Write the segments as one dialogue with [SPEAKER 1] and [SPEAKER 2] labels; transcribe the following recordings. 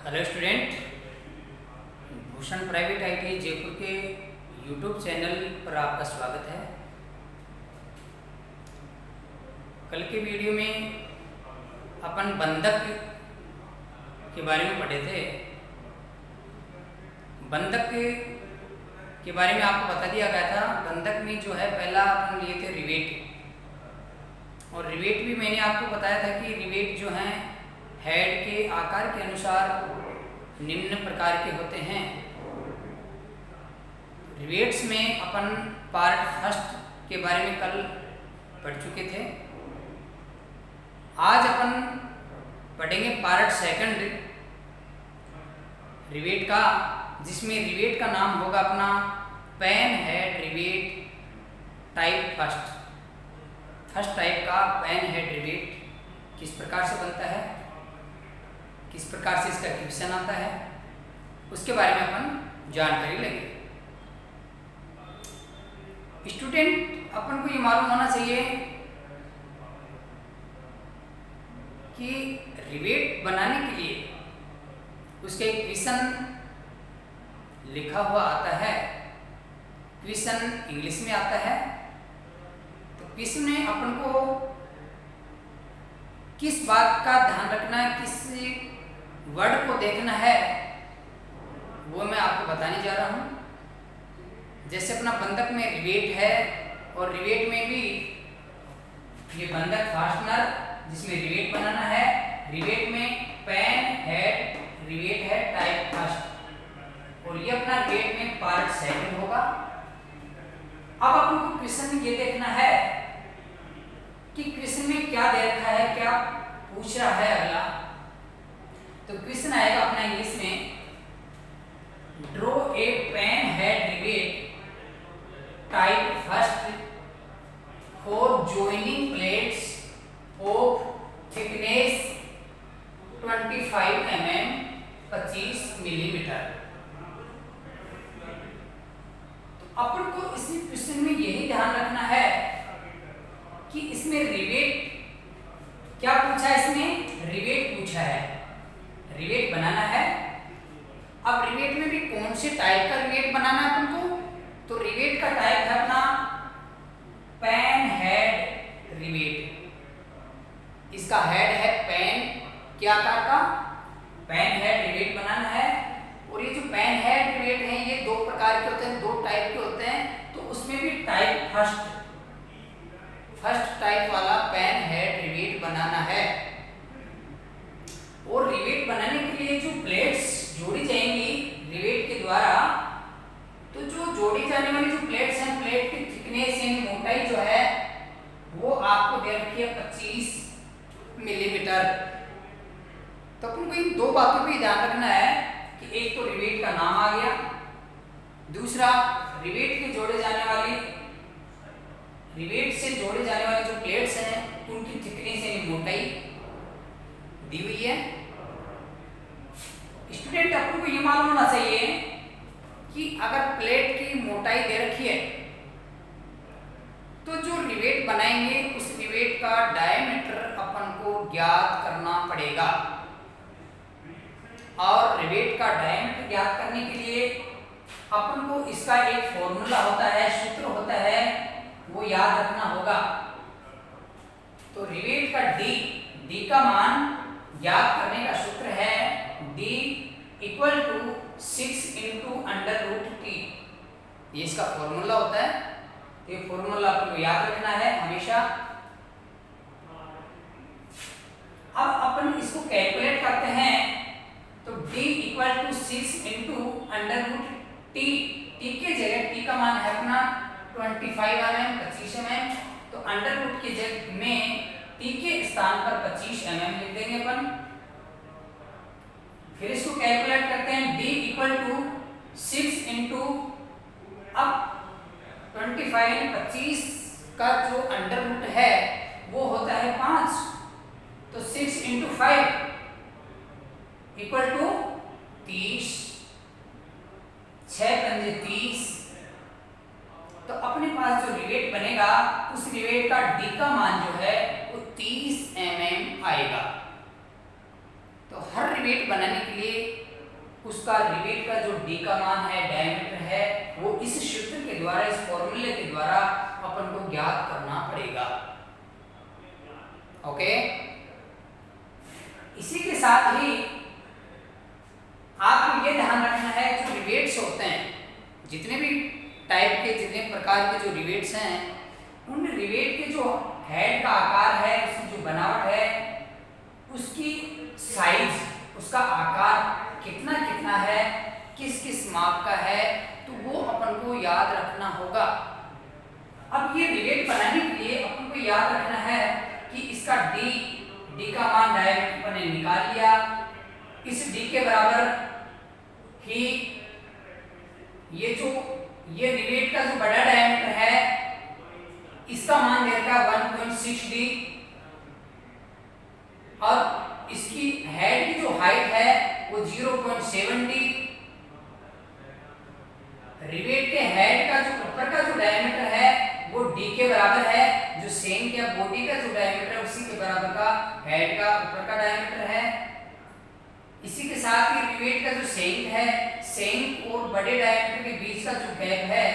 [SPEAKER 1] Hello student, Bhushan private IT Jaipur के YouTube channel पर आपका स्वागत है। कल के वीडियो में अपन बंधक के बारे में पढ़े थे। बंधक के बारे में आपको बता दिया गया था। बंधक में जो है पहला अपन लिए थे रिवेट, और रिवेट भी मैंने आपको बताया था कि रिवेट जो हैं हेड के आकार के अनुसार निम्न प्रकार के होते हैं। रिवेट्स में अपन पार्ट फर्स्ट के बारे में कल पढ़ चुके थे। आज अपन पढ़ेंगे पार्ट सेकंड रिवेट का, जिसमें रिवेट का नाम होगा अपना pan head rivet type first. First type का पेन हेड रिवेट किस प्रकार से बनता है, किस प्रकार से इसका क्वेश्चन आता है, उसके बारे में अपन जानकारी लेंगे। स्टूडेंट, अपन को ये मालूम होना चाहिए कि रिवेट बनाने के लिए उसका एक क्वेश्चन लिखा हुआ आता है। क्वेश्चन इंग्लिश में आता है, तो क्वेश्चन में अपन को किस बात का ध्यान रखना है, किस वर्ड को देखना है, वो मैं आपको बताने जा रहा हूँ। जैसे अपना बंधक में रिवेट है, और रिवेट में भी ये बंधक फास्टनर जिसमें रिवेट बनाना है। रिवेट में पेन हेड रिवेट है टाइप फर्स्ट, और ये अपना रिवेट में पार्ट सेकंड होगा। अब अपन को क्वेश्चन में ये देखना है कि क्वेश्चन में क्या दे रखा है, क्या पूछ रहा है अगला। तो क्वेश्चन आएगा अपना इंग्लिश में, draw a pan head rivet type first for joining plates of thickness 25 mm 25 millimetre. तो अपन को इसी क्वेश्चन में यही ध्यान रखना है कि इसमें रिवेट क्या पूछा है, इसमें रिवेट पूछा है, रिवेट बनाना है। अब रिवेट में भी कौन से टाइप का रिवेट बनाना है अपन को, तो रिवेट का टाइप है अपना पेन हेड रिवेट। इसका हेड है पेन के आकार का, पेन हेड रिवेट बनाना है। और ये जो पेन हेड रिवेट है ये दो प्रकार के होते हैं, दो टाइप के होते हैं। तो उसमें भी टाइप फर्स्ट टाइप वाला पेन हेड रिवेट बनाना है। और रिवेट बनाने के लिए जो प्लेट्स जोड़ी जाएंगी रिवेट के द्वारा, तो जो जोड़ी जाने वाली जो प्लेट्स हैं, प्लेट की थिकनेस यानी मोटाई जो है वो आपको दे रखी है 25 मिलीमीटर। तो अपन को इन दो बातों पे ध्यान रखना है कि एक तो रिवेट का नाम आ गया, दूसरा रिवेट के जोड़े जाने वाली, रिवेट से जोड़े जाने वाले जो प्लेट्स हैं उनकी थिकनेस यानी मोटाई दी हुई है। स्टूडेंट, अपन को ये मालूम होना चाहिए कि अगर प्लेट की मोटाई दे रखी है तो जो रिवेट बनाएंगे उस रिवेट का डायमीटर अपन को ज्ञात करना पड़ेगा। और रिवेट का डायमीटर ज्ञात करने के लिए अपन को इसका एक फॉर्मूला होता है, सूत्र होता है, वो याद रखना होगा। तो रिवेट का डी का मान ज्ञात करने का सूत्र है D = 6 × √t। ये इसका फॉर्मूला होता है। ये फॉर्मूला आपको याद रखना है हमेशा। अब अपन इसको कैलकुलेट करते हैं, तो D = 6 × √t। t के जगह t का मान है अपना 25 mm 25 mm, तो अंडर रूट की जगह में t के स्थान पर 25 mm लिख देंगे अपन। फिर इसको कैलकुलेट करते हैं, D = 6 × अब 25 यानी 25 का जो अंडर रूट है वो होता है 5, तो 6 × 5 = 30, 6 पंजे 30। तो अपने पास जो रिवेट बनेगा उस रिवेट का D का मान जो है वो 30 mm आएगा। तो हर रिवेट बनाने के लिए उसका रिवेट का जो डी का मान है, डायमीटर है, वो इस सूत्र के द्वारा, इस फॉर्मूले के द्वारा अपन को ज्ञात करना पड़ेगा। ओके, इसी के साथ ही आपको ये ध्यान रखना है, जो रिवेट्स होते हैं, जितने भी टाइप के, जितने प्रकार के जो रिवेट्स हैं, उन रिवेट के जो हेड का आकार है, उसकी जो बनावट है, उसकी साइज, उसका आकार कितना कितना है, किस किस माप का है, तो वो अपन को याद रखना होगा। अब ये रिवेट बनाने के लिए अपन को याद रखना है कि इसका डी का मान डायमीटर ने निकाल लिया, इस डी के बराबर ही ये रिवेट का जो बड़ा डायमीटर है, इसका मान दे रखा है 1.6 डी, और इसकी हेड की जो हाइट है वो 0.7 डी। रिवेट के हेड का जो ऊपर का जो डायमीटर है वो डी के बराबर है, जो शेंक या बॉडी का जो डायमीटर है उसी के बराबर का हेड का ऊपर का डायमीटर है। इसी के साथ ही रिवेट का जो शेंक है, शेंक और बड़े डायमीटर के बीच का जो गैप है,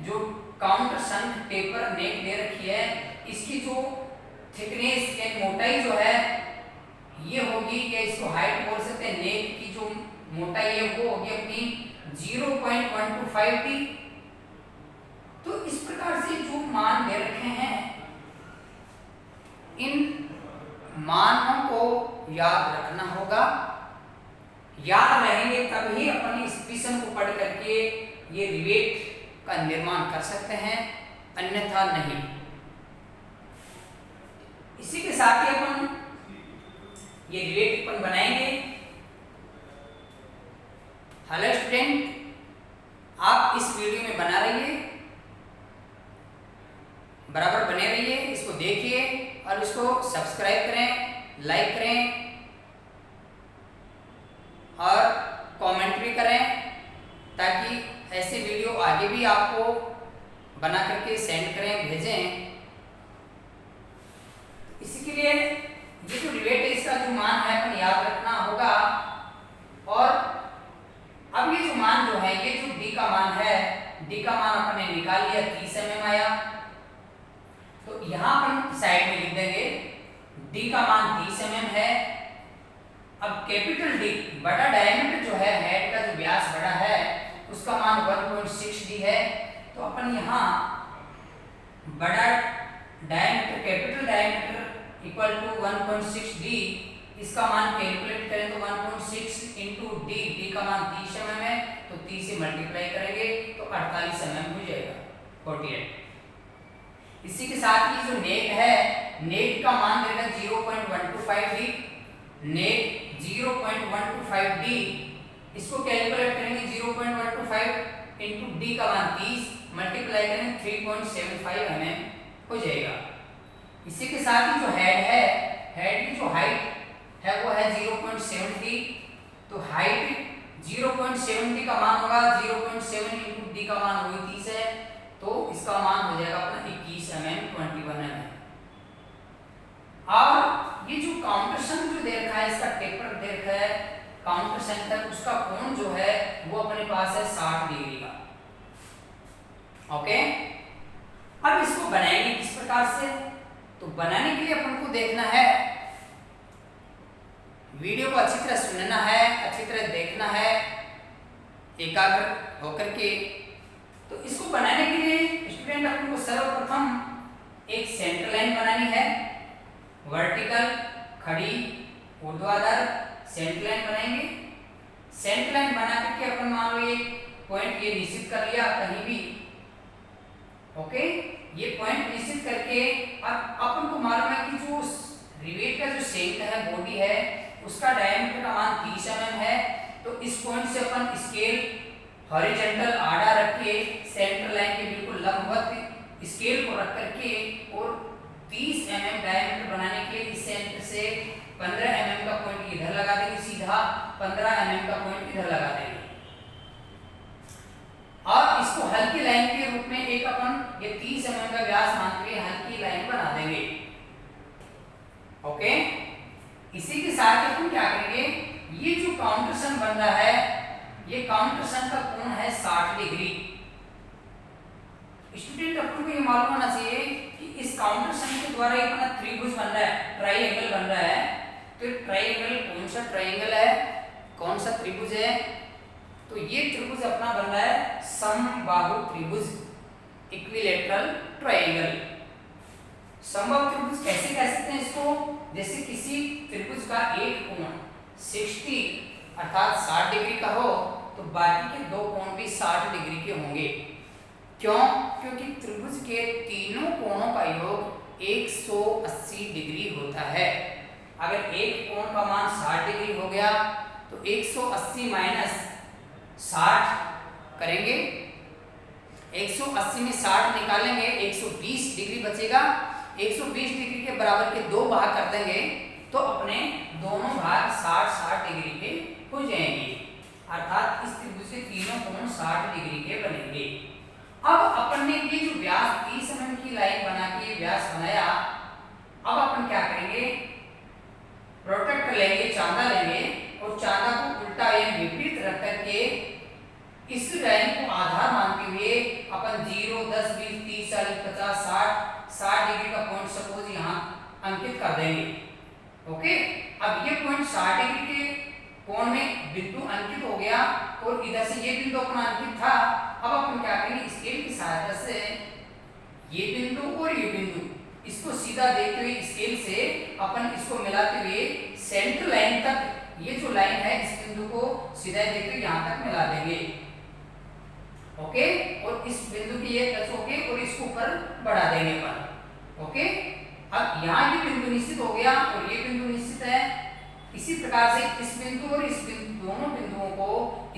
[SPEAKER 1] जो काउंटर शंक टेपर नेक दे रखी है, इसकी जो थिकनेस या मोटाई जो है ये होगी, या इसको हाइट बोल सकते हैं, नेक की जो मोटाई है वो होगी अपनी 0.125 टी। तो इस प्रकार से जो मान दे रखे हैं, इन मानों को याद रखना होगा। याद रहेंगे तभी अपन इस क्वेश्चन को पढ़ करके ये रिवेट का निर्माण कर सकते हैं, अन्यथा नहीं। इसी के साथ ही अपन ये रिवेट अपन बनाएंगे। हेलो स्टूडेंट, आप इस वीडियो में बना रहिए, बराबर बने रहिए, इसको देखिए और इसको सब्सक्राइब करें, लाइक करें और कमेंट भी करें, ताकि ऐसे वीडियो आगे भी आपको बना करके सेंड करें, भेजें। इसी के लिए ये जो रिवेट है इसका जो मान है अपन याद रखना होगा। और अब ये जो मान जो है, ये जो डी का मान है, डी का मान अपन ने निकाल लिया, 30 mm आया। तो यहाँ अपन साइड में लिख देंगे डी का मान 30 mm है। अब कैपिटल डी, बड़ा डायमीटर जो है, हेड का जो व्यास बड़ा है, उसका मान 1.6 डी है। तो अपन यहाँ बड़ा diameter, capital diameter equal to 1.6 D, इसका मान कैलकुलेट करें तो 1.6 इंटू डी का मान 30 mm है, तो 30 से मल्टीप्लाई करेंगे तो 48 mm हो जाएगा, 48। इसी के साथ ही जो नेक है, नेक का मान देगा 0.125 डी, नेक 0.125 डी, इसको कैलकुलेट करेंगे 0.125 इंटू डी का मान 30, मल्टीप्लाई करेंगे 3.75 mm हो जाएगा। इसी के साथ ही जो हेड है, हेड की जो हाइट है वो है 0.70, तो हाइट 0.70 का मान होगा, 0.7 इंटू डी का मान वही 30 है, तो इसका मान हो जाएगा अपना 21 mm 21 mm। और ये जो काउंटर शंक जो दे रखा है, इसका टेपर दे रखा है काउंटर शंक तक, उसका कोण जो है वो अपने पास है 60 डिग्री का। ओके, अब इसको बनाएंगे किस प्रकार से, तो बनाने के लिए अपन को देखना है, वीडियो को अच्छी तरह सुनना है, अच्छी तरह देखना है, एकाग्र होकर के। तो इसको बनाने के लिए स्टूडेंट अपन को सर्वप्रथम एक सेंटर लाइन बनानी है, वर्टिकल, खड़ी, ऊर्ध्वाधर सेंटर लाइन बनाएंगे। सेंटर लाइन बना करके अपन मान लो एक पॉइंट ये निश्चित कर लिया कहीं भी। ओके, ये पॉइंट निश्चित करके अब अपन को मालूम है कि जो रिवेट का जो शेंक है, बॉडी है, उसका डायमीटर का मान 30 mm है। तो इस पॉइंट से अपन स्केल हॉरिजॉन्टल आड़ा रख के सेंटर लाइन के बिल्कुल लंबवत स्केल को रख करके और 30 mm डायमीटर बनाने के लिए इस सेंटर से 15 mm का पॉइंट इधर लगा देंगे, सीधा 15 mm का पॉइंट इधर लगा देंगे। और इसको हल्की लाइन के रूप में एक अपन ये 30 mm का व्यास मान के हल्की लाइन बना देंगे। ओके, इसी के साथ अपन क्या करेंगे, काउंटर सन का कोण है 60 डिग्री। स्टूडेंट अपन को ये मालूम होना चाहिए कि इस काउंटर सन के द्वारा अपना त्रिभुज बन रहा है, ट्राइएंगल बन रहा है। तो ट्राइएंगल कौन सा ट्राइएंगल है, कौन सा त्रिभुज है? तो ये त्रिभुज अपना बन रहा है समबाहु त्रिभुज, इक्विलैटरल ट्राइएंगल। समबाहु त्रिभुज कैसे कह सकते हैं इसको? जैसे किसी त्रिभुज का एक कोण 60 अर्थात 60 डिग्री का हो तो बाकी के दो कोण भी 60 डिग्री के होंगे। क्यों? क्योंकि त्रिभुज के तीनों कोणों का योग 180 डिग्री होता है। अगर एक कोण का मान 60 डिग्री हो गया तो 180 माइनस 60 करेंगे, 180 में 60 निकालेंगे, 120 डिग्री बचेगा। 120 डिग्री के बराबर के दो भाग कर देंगे तो अपने दोनों भाग 60-60 डिग्री के हो जाएंगे, अर्थात इस त्रिभुज के तीनों कोण 60 डिग्री के बनेंगे। अब अपन ने ये जो व्यास 30 mm की लाइन बना के व्यास बनाया, अब अपन क्या करेंगे? प्रोटेक्टर लेंगे, चांदा लेंगे और चांदा को उल्टा या विपरीत रख करके इस लाइन को आधार मानते हुए अपन 0, 10, 20, 30, 40, 50, 60 डिग्री का पॉइंट सपोज यहाँ अंकित कर देंगे। ओके, अब ये पॉइंट 60 डिग्री के कोण में बिंदु अंकित हो गया और इधर से ये बिंदु अपना अंकित था। अब अपन क्या करेंगे? स्केल की सहायता से ये बिंदु और ये बिंदु इसको सीधा देखते हुए स्केल से अपन इसको मिलाते हुए सेंटर लाइन तक, ये जो लाइन है इस बिंदु को सीधा देखते हुए यहाँ तक मिला देंगे। ओके, और इस बिंदु की ये टच होके और इसको ऊपर बढ़ा देंगे अपन। ओके, अब यहाँ ये बिंदु निश्चित हो गया और ये बिंदु निश्चित है। इसी प्रकार से इस बिंदु और इस बिंदु दोनों बिंदुओं को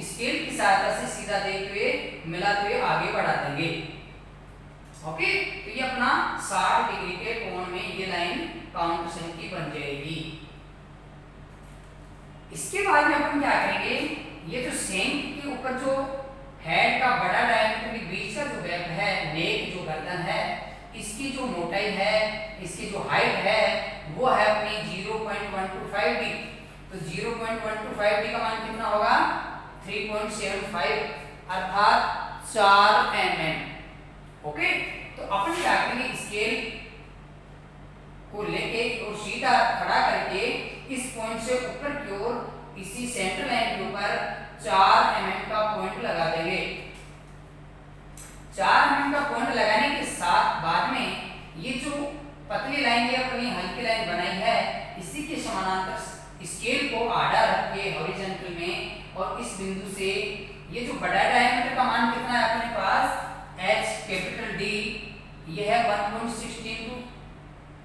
[SPEAKER 1] स्केल की सहायता से सीधा देखते हुए मिलाते हुए आगे बढ़ा देंगे। ओके, तो ये अपना 60 डिग्री के कोण में ये लाइन काउंटर सन की बन जाएगी। इसके बाद में अपन क्या करेंगे? ये जो सेंक के ऊपर जो हेड का बड़ा डायमीटर के बीच का जो गैप है, नेक जो गर्दन है, इसकी जो मोटाई है, इसकी जो हाइट है वो है अपनी 0.125 डी। तो 0.125 डी का मान कितना होगा? 3.75 अर्थात 4 mm। ओके, तो अपन क्या करेंगे? स्केल को लेके और सीधा खड़ा करके इस पॉइंट से ऊपर की ओर इसी सेंटर लाइन के ऊपर 4 mm का पॉइंट लगा देंगे। 4 mm का पॉइंट लगाने के साथ बाद में ये जो पतली लाइन ये अपनी हल्की लाइन बनाई है, इसी के समानांतर स्केल को आड़ा रख के हॉरिजॉन्टल में और इस बिंदु से ये जो बड़ा डायमीटर का मान कितना है अपने पास? H कैपिटल D, ये है 1.62,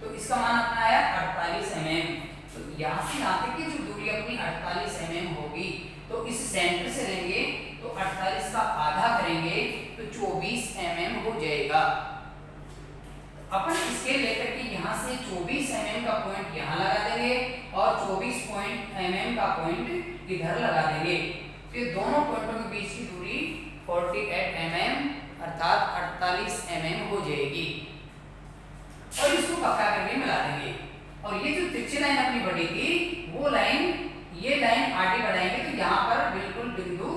[SPEAKER 1] तो इसका मान अपना आया 48 mm। तो यहाँ से यहाँ तक की जो दूरी अपनी 48 mm होगी, तो इस सेंटर से लेंगे तो 48 का आधा करेंगे तो 24 mm हो जाएगा। अपन स्केल लेकर के यहाँ से 24 mm का पॉइंट यहाँ लगा देंगे और 24 mm का पॉइंट इधर लगा देंगे। तो दोनों पॉइंटों के बीच की दूरी 48 mm अर्थात 48 mm हो जाएगी और इसको पक्का करके मिला देंगे। और ये जो तिरछी लाइन अपनी बढ़ी थी वो लाइन, ये लाइन आगे बढ़ाएंगे तो यहाँ पर बिल्कुल बिंदु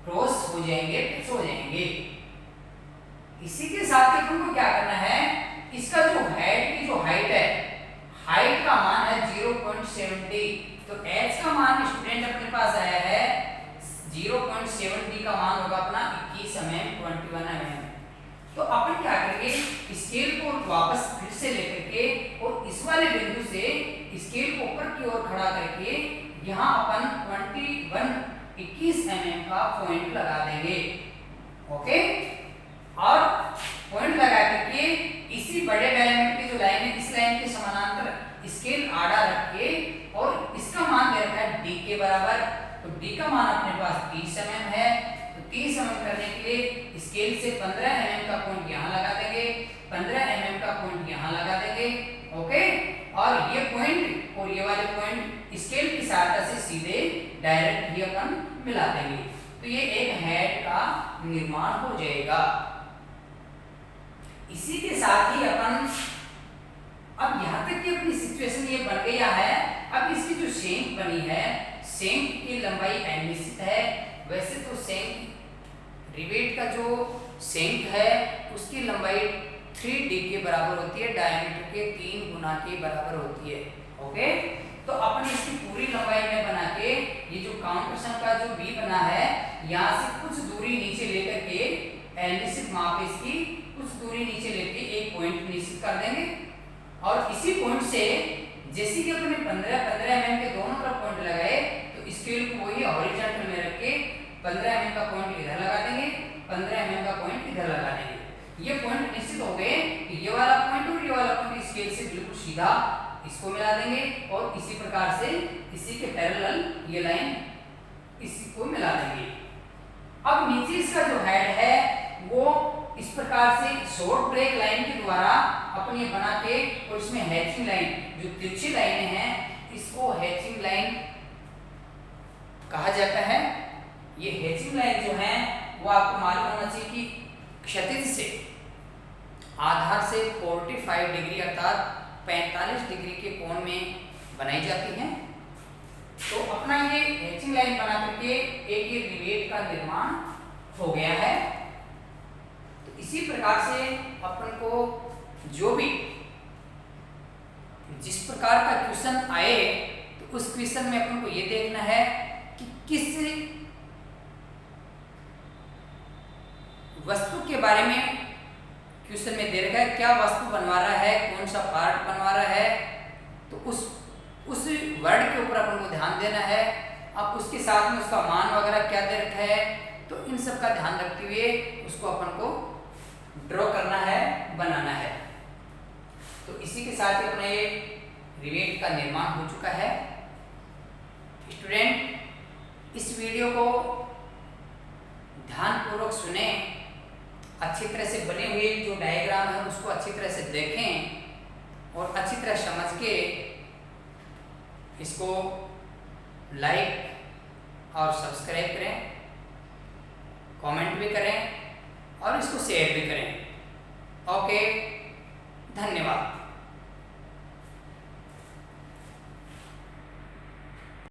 [SPEAKER 1] क्रॉस हो जाएंगे, टच हो जाएंगे। इसी के साथ अपन को क्या करना है? इसका जो हेड की जो हाइट है, हाइट का मान है 0.70, तो h का मान स्टूडेंट अपने पास आया है 0.70 का मान होगा अपना 21 mm 21 mm। तो अपन क्या करेंगे? स्केल को वापस फिर से लेकर के और इस वाले बिंदु से स्केल को ऊपर की ओर खड़ा करके यहाँ अपन 21 mm का पॉइंट लगा देंगे। ओके, और पॉइंट लगा करके इसी बड़े डायमीटर की जो लाइन है, इस लाइन के समानांतर स्केल आड़ा रख के और इसका मान दे रखा है d के बराबर। तो d का मान अपने पास 30 mm है, तो 30 mm करने के लिए स्केल से 15 mm का पॉइंट यहाँ लगा देंगे, 15 mm का पॉइंट यहाँ लगा देंगे। ओके, और ये पॉइंट और ये वाले पॉइंट स्केल की सहायता से सीधे डायरेक्ट ही अपन मिला देंगे, तो ये एक हेड का निर्माण हो जाएगा। इसी के साथ ही अपन अब यहाँ तक की अपनी सिचुएशन ये बन गया है। अब इसकी जो शेप बनी है, सेंक की लंबाई n निश्चित है। वैसे तो सेंक रिवेट का जो सेंक है उसकी लंबाई 3d के बराबर होती है, डायमीटर के 3 गुना के बराबर होती है। ओके, तो अपन इसकी पूरी लंबाई में बना के ये जो काउंटेशन का जो b बना है यहाँ से कुछ दूरी नीचे लेकर के निश्चित माप इसकी कुछ दूरी नीचे लेके एक पॉइंट निश्चित कर देंगे और इसी पॉइंट से जैसे कि अपने 15 mm के दोनों तरफ पॉइंट लगाए तो स्केल को वही हॉरिजॉन्टल में रख के 15 mm का पॉइंट इधर लगा देंगे, 15 mm का पॉइंट इधर लगा देंगे। ये पॉइंट निश्चित हो गए कि ये वाला पॉइंट और ये वाला पॉइंट स्केल से बिल्कुल सीधा इसको मिला देंगे और इसी प्रकार से इसी के पैरेलल ये लाइन इसी को मिला देंगे। अब नीचे इसका जो हेड है वो इस प्रकार से शॉर्ट ब्रेक लाइन के द्वारा अपन ये बना के और इसमें हैचिंग लाइन जो तिरछी लाइनें हैं इसको हैचिंग लाइन कहा जाता है। ये हैचिंग लाइन जो है वो आपको मालूम होना चाहिए कि क्षैतिज से आधार से 45 डिग्री अर्थात 45 डिग्री के कोण में बनाई जाती है। तो अपना ये हैचिंग लाइन बना करके एक ये रिवेट का निर्माण हो गया है। तो इसी प्रकार से अपन को जो भी जिस प्रकार का क्वेश्चन आए तो उस क्वेश्चन में अपन को ये देखना है कि किस वस्तु के बारे में क्वेश्चन में दे रखा है, क्या वस्तु बनवा रहा है, कौन सा पार्ट बनवा रहा है। तो उस वर्ड के ऊपर अपन को ध्यान देना है। अब उसके साथ में उसका मान वगैरह क्या दे रखा है तो इन सब का ध्यान रखते हुए उसको अपन को ड्रॉ करना है, बनाना है। तो इसी के साथ ही अपना ये रिवेट का निर्माण हो चुका है। स्टूडेंट इस वीडियो को ध्यानपूर्वक सुने, अच्छी तरह से बने हुए जो डायग्राम है उसको अच्छी तरह से देखें और अच्छी तरह समझ के इसको लाइक और सब्सक्राइब करें, कमेंट भी करें और इसको शेयर भी करें। ओके, धन्यवाद।